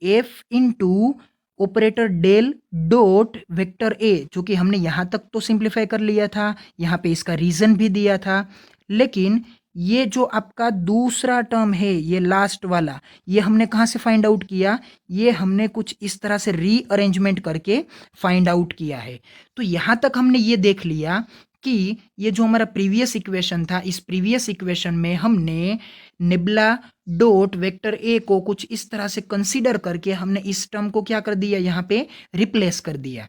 F into operator del dot vector A, जो कि हमने यहाँ तक तो सिंप्लीफाई कर लिया था, यहाँ पे इसका रीजन भी दिया था, लेकिन ये जो आपका दूसरा टर्म है ये लास्ट वाला, ये हमने कहाँ से फाइंड आउट किया, ये हमने कुछ इस तरह से रीअरेंजमेंट करके फाइंड आउट किया है। तो यहाँ तक हमने ये देख लिया कि ये जो हमारा प्रीवियस इक्वेशन था, इस प्रीवियस इक्वेशन में हमने निब्ला डॉट वेक्टर ए को कुछ इस तरह से कंसीडर करके हमने इस टर्म को क्या कर दिया, यहाँ पे रिप्लेस कर दिया।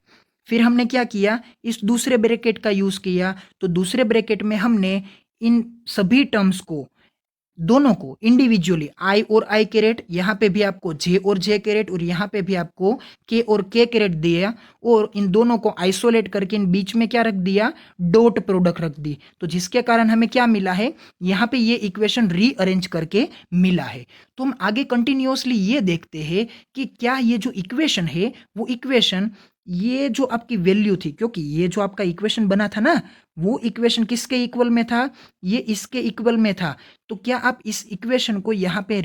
फिर हमने क्या किया, इस दूसरे ब्रैकेट का यूज किया। तो दूसरे ब्रैकेट में हमने इन सभी टर्म्स को, दोनों को इंडिविजुअली आई और आई कैरेट, यहाँ पे भी आपको जे और जे कैरेट और यहाँ पे भी आपको के और के कैरेट दिया, और इन दोनों को आइसोलेट करके इन बीच में क्या रख दिया, डॉट प्रोडक्ट रख दी। तो जिसके कारण हमें क्या मिला है, यहाँ पे ये इक्वेशन रीअरेंज करके मिला है। तो हम आगे कंटिन्यूअसली ये देखते हैं कि क्या ये जो इक्वेशन है वो इक्वेशन, ये जो आपकी वैल्यू थी, क्योंकि ये जो आपका इक्वेशन बना था ना, वो इक्वेशन किसके इक्वल में था, ये इसके इक्वल में था। तो क्या आप इस इक्वेशन को यहाँ पे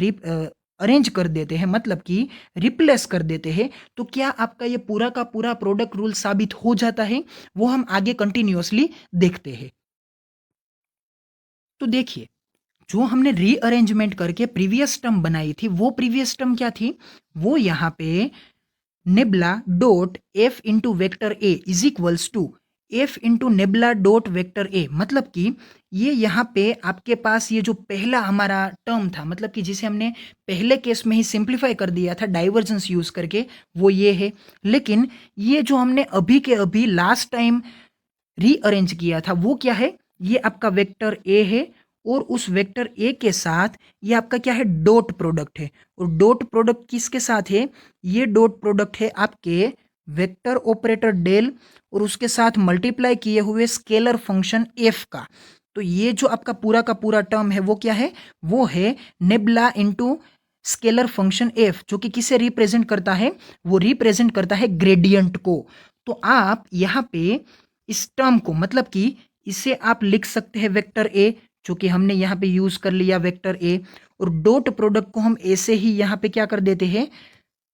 अरेंज कर देते हैं, मतलब कि रिप्लेस कर देते हैं, तो क्या आपका ये पूरा का पूरा प्रोडक्ट रूल साबित हो जाता है, वो हम आगे कंटिन्यूअसली देखते हैं। तो देखिए, जो हमने रीअरेंजमेंट करके प्रीवियस टर्म बनाई थी, वो प्रीवियस टर्म क्या थी, वो यहाँ पे nabla dot F into vector A is equals to F into nabla dot vector A. मतलब कि ये यहाँ पे आपके पास ये जो पहला हमारा टर्म था, मतलब कि जिसे हमने पहले केस में ही सिंप्लीफाई कर दिया था डाइवर्जेंस यूज करके, वो ये है। लेकिन ये जो हमने अभी के अभी लास्ट टाइम रीअरेंज किया था, वो क्या है, ये आपका वेक्टर ए है, और उस वेक्टर ए के साथ ये आपका क्या है, डॉट प्रोडक्ट है। और डॉट प्रोडक्ट किसके साथ है, ये डॉट प्रोडक्ट है आपके वेक्टर ऑपरेटर डेल और उसके साथ मल्टीप्लाई किए हुए स्केलर फंक्शन एफ का। तो ये जो आपका पूरा का पूरा टर्म है वो क्या है, वो है nebula into scalar function F, जो कि किसे रिप्रेजेंट करता है, वो रिप्रेजेंट करता है ग्रेडियंट को। तो आप यहाँ पे इस टर्म को, मतलब कि इसे आप लिख सकते हैं वेक्टर ए, जो कि हमने यहाँ पे यूज कर लिया वेक्टर ए, और डॉट प्रोडक्ट को हम ऐसे ही यहाँ पे क्या कर देते हैं,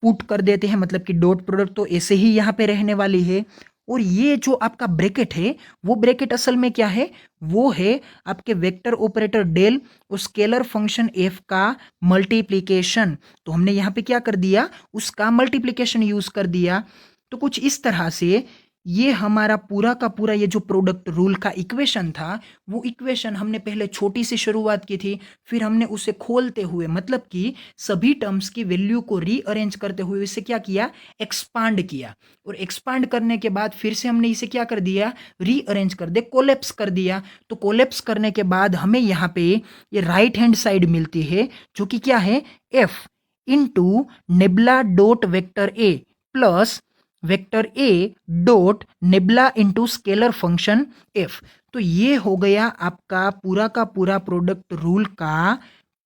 पुट कर देते हैं, मतलब कि डॉट प्रोडक्ट तो ऐसे ही यहाँ पे रहने वाली है। और ये जो आपका ब्रैकेट है, वो ब्रैकेट असल में क्या है, वो है आपके वेक्टर ऑपरेटर डेल और स्केलर फंक्शन एफ का मल्टीप्लीकेशन। तो हमने यहाँ पे क्या कर दिया, उसका मल्टीप्लीकेशन यूज कर दिया। तो कुछ इस तरह से ये हमारा पूरा का पूरा ये जो प्रोडक्ट रूल का इक्वेशन था, वो इक्वेशन हमने पहले छोटी सी शुरुआत की थी, फिर हमने उसे खोलते हुए, मतलब कि सभी टर्म्स की वैल्यू को रीअरेंज करते हुए इसे क्या किया, एक्सपांड किया। और एक्सपांड करने के बाद फिर से हमने इसे क्या कर दिया, रीअरेंज कर दे, कोलैप्स कर दिया। तो कोलैप्स करने के बाद हमें यहाँ पे ये राइट हैंड साइड मिलती है, जो कि क्या है, F into nabla dot vector A plus vector A dot nebula into scalar function F. तो ये हो गया आपका पूरा का पूरा प्रोडक्ट रूल का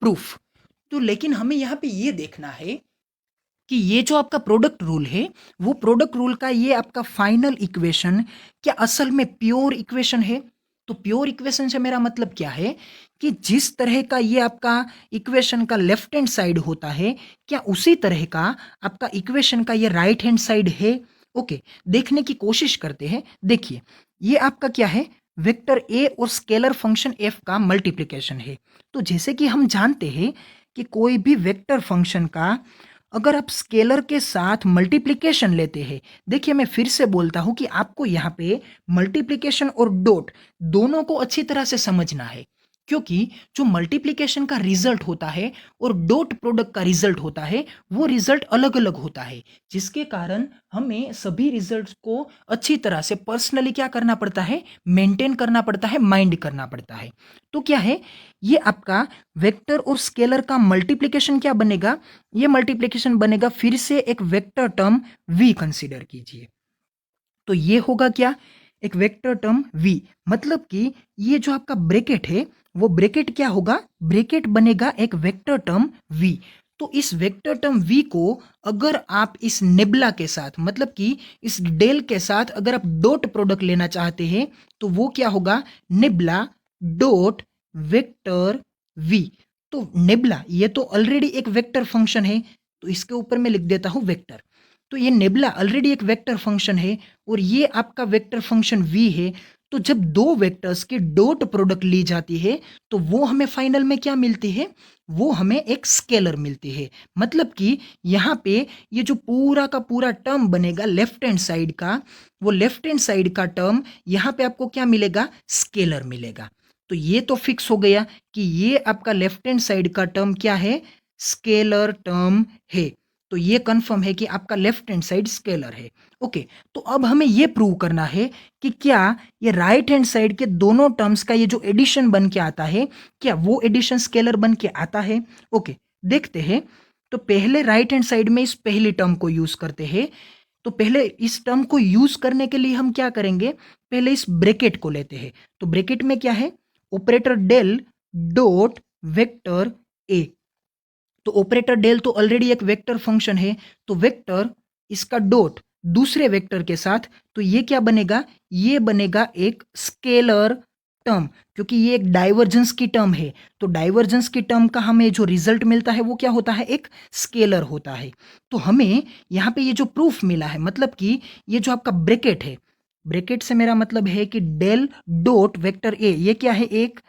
प्रूफ। तो लेकिन हमें यहाँ पे ये देखना है कि ये जो आपका प्रोडक्ट रूल है, वो प्रोडक्ट रूल का ये आपका फाइनल इक्वेशन क्या असल में प्योर इक्वेशन है। तो प्योर इक्वेशन से मेरा मतलब क्या है, कि जिस तरह का ये आपका इक्वेशन का लेफ्ट हैंड साइड होता है, क्या उसी तरह का आपका इक्वेशन का ये राइट हैंड साइड है। ओके, देखने की कोशिश करते हैं। देखिए, ये आपका क्या है, वेक्टर ए और स्केलर फंक्शन एफ का मल्टीप्लिकेशन है। तो जैसे कि हम जानते हैं कि कोई भी वेक्टर फंक्शन का अगर आप स्केलर के साथ मल्टीप्लिकेशन लेते हैं, देखिए मैं फिर से बोलता हूं कि आपको यहाँ पे मल्टीप्लिकेशन और डॉट दोनों को अच्छी तरह से समझना है, क्योंकि जो मल्टीप्लिकेशन का रिजल्ट होता है और डॉट प्रोडक्ट का रिजल्ट होता है, वो रिजल्ट अलग अलग होता है, जिसके कारण हमें सभी रिजल्ट्स को अच्छी तरह से पर्सनली क्या करना पड़ता है, मेंटेन करना पड़ता है, माइंड करना पड़ता है। तो क्या है, ये आपका वेक्टर और स्केलर का मल्टीप्लिकेशन क्या बनेगा, ये मल्टीप्लिकेशन बनेगा फिर से एक वेक्टर टर्म v कंसीडर कीजिए। तो ये होगा क्या, एक वेक्टर टर्म v, मतलब कि ये जो आपका ब्रैकेट है, वो ब्रैकेट क्या होगा, ब्रैकेट बनेगा एक वेक्टर टर्म v। तो इस वेक्टर टर्म v को अगर आप इस नेबला के साथ, मतलब कि इस डेल के साथ अगर आप डॉट प्रोडक्ट लेना चाहते हैं, तो वो क्या होगा, नेबला डॉट वेक्टर v। तो नेबला ये तो ऑलरेडी एक वेक्टर फंक्शन है, तो इसके ऊपर मैं लिख देता हूं वेक्टर। तो ये नेबला ऑलरेडी एक वेक्टर फंक्शन है और ये आपका वेक्टर फंक्शन v है। तो जब दो वेक्टर्स की डॉट प्रोडक्ट ली जाती है, तो वो हमें फाइनल में क्या मिलती है, वो हमें एक स्केलर मिलती है। मतलब कि यहाँ पे ये जो पूरा का पूरा टर्म बनेगा लेफ्ट हैंड साइड का, वो लेफ्ट हैंड साइड का टर्म यहाँ पे आपको क्या मिलेगा, स्केलर मिलेगा। तो ये तो फिक्स हो गया कि ये आपका लेफ्ट हैंड साइड का टर्म क्या है, स्केलर टर्म है। तो ये कंफर्म है कि आपका लेफ्ट हैंड साइड स्केलर है। ओके, तो अब हमें ये प्रूव करना है कि क्या ये राइट हैंड साइड के दोनों टर्म्स का ये जो एडिशन बन के आता है, क्या वो एडिशन स्केलर बन के आता है। ओके, देखते हैं। तो पहले राइट हैंड साइड में इस पहली टर्म को यूज करते हैं। तो पहले इस टर्म को यूज करने के लिए हम क्या करेंगे, पहले इस ब्रैकेट को लेते हैं। तो ब्रैकेट में क्या है, operator del dot vector A. तो ऑपरेटर डेल तो ऑलरेडी एक वेक्टर फंक्शन है, तो वेक्टर इसका डॉट दूसरे वेक्टर के साथ, तो ये क्या बनेगा, ये बनेगा एक स्केलर टर्म, क्योंकि ये एक डाइवर्जेंस की टर्म है। तो डाइवर्जेंस की टर्म का हमें जो रिजल्ट मिलता है वो क्या होता है, एक स्केलर होता है। तो हमें यहाँ पे ये जो प्रूफ मिला है, मतलब कि ये जो आपका ब्रैकेट है, ब्रैकेट से मेरा मतलब है कि डेल डॉट वेक्टर ए, ये क्या है, एक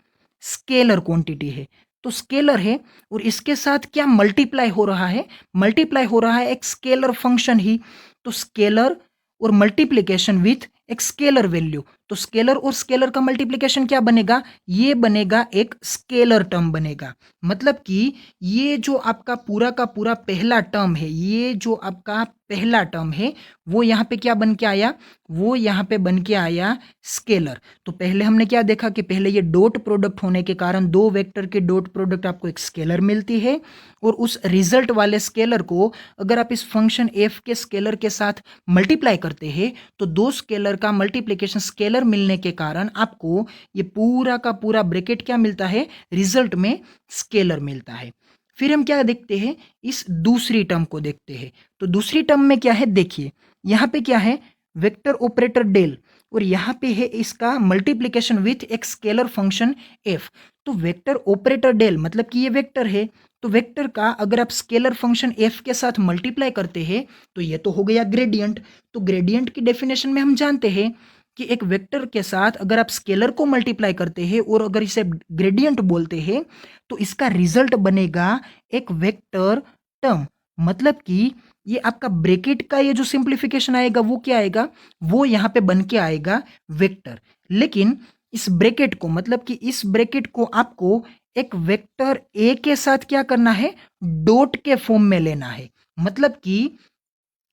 स्केलर क्वांटिटी है। तो स्केलर है और इसके साथ क्या मल्टीप्लाई हो रहा है, मल्टीप्लाई हो रहा है एक स्केलर फंक्शन ही। तो स्केलर और मल्टीप्लिकेशन विथ एक स्केलर वैल्यू, तो स्केलर और स्केलर का मल्टीप्लिकेशन क्या बनेगा, ये बनेगा एक स्केलर टर्म बनेगा। मतलब कि ये जो आपका पूरा का पूरा पहला टर्म है, ये जो आपका पहला टर्म है, वो यहाँ पे क्या बन के आया, वो यहाँ पे बन के आया स्केलर। तो पहले हमने क्या देखा कि पहले ये डॉट प्रोडक्ट होने के कारण दो वेक्टर के डॉट प्रोडक्ट आपको एक स्केलर मिलती है, और उस रिजल्ट वाले स्केलर को अगर आप इस फंक्शन एफ के स्केलर के साथ मल्टीप्लाई करते हैं, तो दो स्केलर का मल्टीप्लिकेशन स्केलर मिलने के कारण आपको ये पूरा का पूरा ब्रैकेट क्या मिलता है, रिजल्ट में स्केलर मिलता है। फिर हम क्या देखते हैं, इस दूसरी टर्म को देखते हैं। तो दूसरी टर्म में क्या है, देखिए यहाँ पे क्या है, वेक्टर ऑपरेटर डेल, और यहाँ पे है इसका मल्टीप्लिकेशन विथ एक स्केलर फंक्शन एफ। तो वेक्टर ऑपरेटर डेल मतलब कि ये वेक्टर है, तो वेक्टर का अगर आप स्केलर फंक्शन एफ के साथ मल्टीप्लाई करते हैं तो ये तो हो गया ग्रेडियंट। तो ग्रेडियंट की डेफिनेशन में हम जानते हैं कि एक वेक्टर के साथ अगर आप स्केलर को मल्टीप्लाई करते हैं और अगर इसे ग्रेडियंट बोलते हैं, तो इसका रिजल्ट बनेगा एक वेक्टर टर्म। मतलब कि ये आपका ब्रैकेट का ये जो सिंप्लीफिकेशन आएगा वो क्या आएगा, वो यहाँ पे बन के आएगा वेक्टर। लेकिन इस ब्रैकेट को, मतलब कि इस ब्रैकेट को आपको एक वेक्टर ए के साथ क्या करना है, डॉट के फॉर्म में लेना है। मतलब कि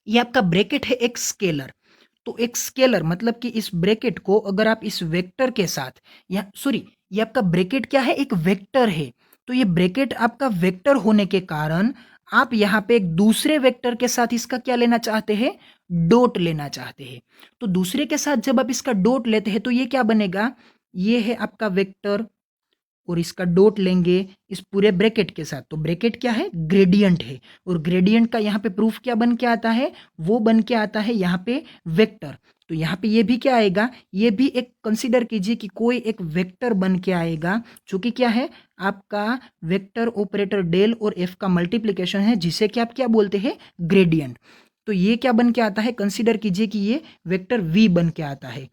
ये आपका ब्रैकेट है एक स्केलर, तो एक स्केलर मतलब कि इस ब्रैकेट को अगर आप इस वेक्टर के साथ, या सॉरी, ये आपका ब्रैकेट क्या है, एक वेक्टर है। तो ये ब्रैकेट आपका वेक्टर होने के कारण आप यहाँ पे एक दूसरे वेक्टर के साथ इसका क्या लेना चाहते हैं, डॉट लेना चाहते हैं। तो दूसरे के साथ जब आप इसका डॉट लेते हैं तो ये क्या बनेगा, ये है आपका वेक्टर, और इसका डॉट लेंगे इस पूरे ब्रैकेट के साथ। तो ब्रैकेट क्या है, ग्रेडियंट है, और ग्रेडियंट का यहाँ पे प्रूफ क्या बन के आता है, वो बन के आता है यहाँ पे वेक्टर। तो यहाँ पे ये भी क्या आएगा, ये भी एक कंसीडर कीजिए कि कोई एक वेक्टर बन के आएगा, जो कि क्या है, आपका वेक्टर ऑपरेटर डेल और एफ का मल्टीप्लीकेशन है, जिसे कि आप क्या बोलते हैं, ग्रेडियंट। तो ये क्या बन के आता है, कंसीडर कीजिए कि ये वेक्टर वी बन के आता है।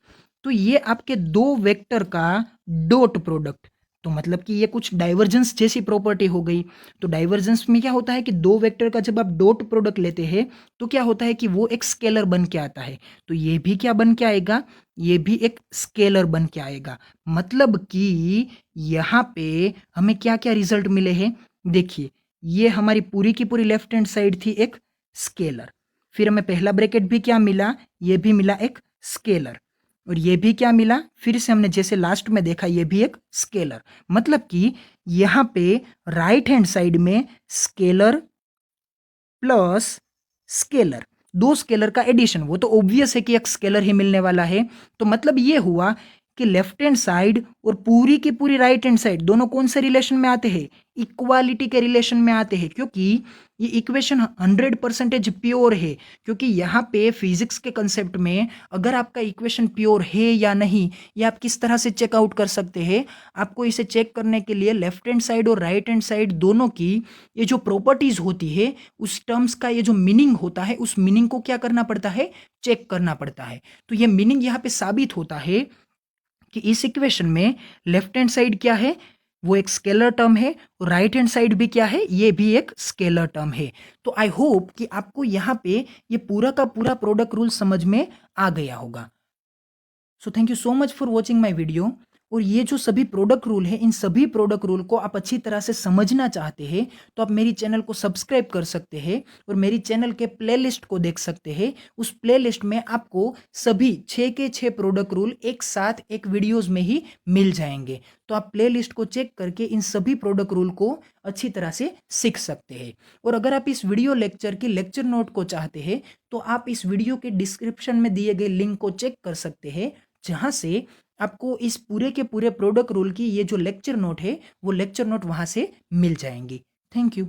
तो ये आपके दो वेक्टर का डॉट प्रोडक्ट, तो मतलब कि ये कुछ डाइवर्जेंस जैसी प्रॉपर्टी हो गई। तो डाइवर्जेंस में क्या होता है कि दो वेक्टर का जब आप डॉट प्रोडक्ट लेते हैं तो क्या होता है कि वो एक स्केलर बन के आता है। तो ये भी क्या बन के आएगा, ये भी एक स्केलर बन के आएगा। मतलब कि यहाँ पे हमें क्या क्या रिजल्ट मिले हैं, देखिए ये हमारी पूरी की पूरी लेफ्ट हैंड साइड थी एक स्केलर, फिर हमें पहला ब्रैकेट भी क्या मिला, ये भी मिला एक स्केलर, और ये भी क्या मिला, फिर से हमने जैसे लास्ट में देखा ये भी एक स्केलर। मतलब कि यहाँ पे राइट हैंड साइड में स्केलर प्लस स्केलर, दो स्केलर का एडिशन, वो तो ऑब्वियस है कि एक स्केलर ही मिलने वाला है। तो मतलब ये हुआ कि लेफ्ट हैंड साइड और पूरी की पूरी राइट हैंड साइड दोनों कौन से रिलेशन में आते हैं, इक्वालिटी के रिलेशन में आते हैं, क्योंकि ये इक्वेशन 100% प्योर है। क्योंकि यहाँ पे फिजिक्स के कंसेप्ट में अगर आपका इक्वेशन प्योर है या नहीं, ये आप किस तरह से चेकआउट कर सकते हैं, आपको इसे चेक करने के लिए लेफ्ट हैंड साइड और राइट हैंड साइड दोनों की ये जो प्रॉपर्टीज होती है, उस टर्म्स का ये जो मीनिंग होता है, उस मीनिंग को क्या करना पड़ता है, चेक करना पड़ता है। तो ये मीनिंग यहाँ पे साबित होता है कि इस इक्वेशन में लेफ्ट हैंड साइड क्या है, वो एक स्केलर टर्म है, और राइट हैंड साइड भी क्या है, ये भी एक स्केलर टर्म है। तो आई होप कि आपको यहाँ पे ये पूरा का पूरा प्रोडक्ट रूल समझ में आ गया होगा। So thank you so much for watching my video. और ये जो सभी प्रोडक्ट रूल है, इन सभी प्रोडक्ट रूल को आप अच्छी तरह से समझना चाहते हैं तो आप मेरी चैनल को सब्सक्राइब कर सकते हैं और मेरी चैनल के प्लेलिस्ट को देख सकते हैं। उस प्लेलिस्ट में आपको सभी 6 के 6 प्रोडक्ट रूल एक साथ एक वीडियोस में ही मिल जाएंगे। तो आप प्लेलिस्ट को चेक करके इन सभी प्रोडक्ट रूल को अच्छी तरह से सीख सकते हैं। और अगर आप इस वीडियो लेक्चर की लेक्चर नोट को चाहते हैं तो आप इस वीडियो के डिस्क्रिप्शन में दिए गए लिंक को चेक कर सकते हैं, जहां से आपको इस पूरे के पूरे प्रोडक्ट रूल की ये जो लेक्चर नोट है वो लेक्चर नोट वहां से मिल जाएंगी। Thank you.